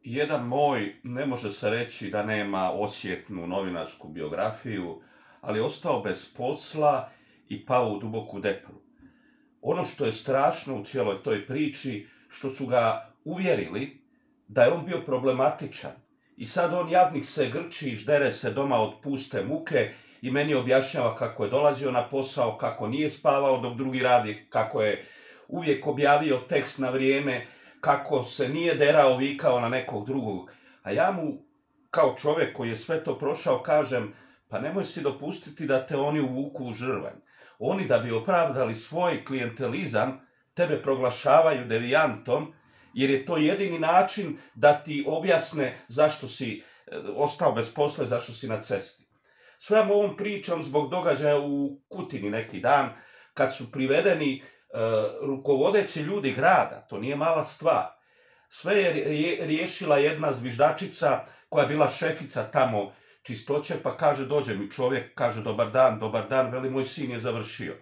Jedan moj, ne može se reći da nema osjetnu novinarsku biografiju, ali je ostao bez posla i pao u duboku depremu. Ono što je strašno u cijeloj toj priči, što su ga uvjerili da je on bio problematičan. I sad on jadnik se grči i ždere se doma od puste muke i meni objašnjava kako je dolazio na posao, kako nije spavao dok drugi radi, kako je uvijek objavio tekst na vrijeme, kako se nije derao, vikao na nekog drugog. A ja mu, kao čovjek koji je sve to prošao, kažem, pa nemoj si dopustiti da te oni uvuku u žrvanj. Oni, da bi opravdali svoj klijentelizam, tebe proglašavaju devijantom, jer je to jedini način da ti objasne zašto si ostao bez posla i zašto si na cesti. Svojom ovom pričam zbog događaja u Kutini neki dan, kad su privedeni rukovodeći ljudi grada. To nije mala stvar. Sve je riješila jedna zviždačica koja je bila šefica tamo čistoće, pa kaže, dođe mi čovjek, kaže, dobar dan, veli, moj sin je završio.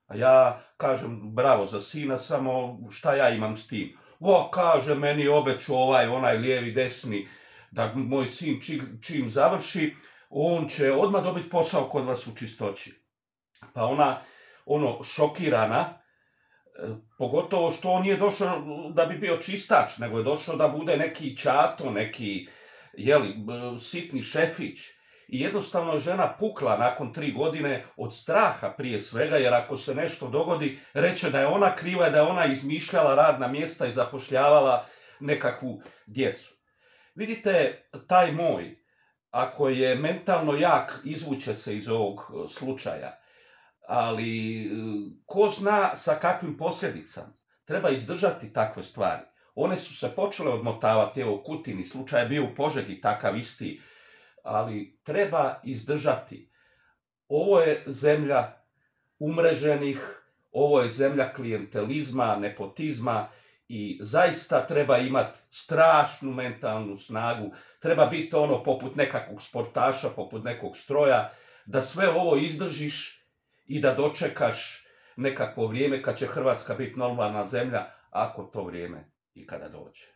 A ja kažem, bravo za sina, samo šta ja imam s tim? O, kaže, meni obećao onaj lijevi, desni, da moj sin čim završi, on će odmah dobiti posao kod vas u čistoći. Pa ona, šokirana, pogotovo što on nije došao da bi bio čistač, nego je došao da bude neki ćato, neki, sitni šefić. I jednostavno je žena pukla nakon 3 godine od straha prije svega, jer ako se nešto dogodi, reče da je ona kriva i da je ona izmišljala radna mjesta i zapošljavala nekakvu djecu. Vidite, taj moj, ako je mentalno jak, izvuće se iz ovog slučaja, ali ko zna sa kakvim posljedicama. Treba izdržati takve stvari. One su se počele odmotavati, evo Kutini slučaj je bio u Požegi takav isti, ali treba izdržati. Ovo je zemlja umreženih, ovo je zemlja klijentelizma, nepotizma i zaista treba imati strašnu mentalnu snagu, treba biti poput nekakvog sportaša, poput nekog stroja, da sve ovo izdržiš i da dočekaš nekakvo vrijeme kad će Hrvatska biti normalna zemlja, ako to vrijeme ikada dođe.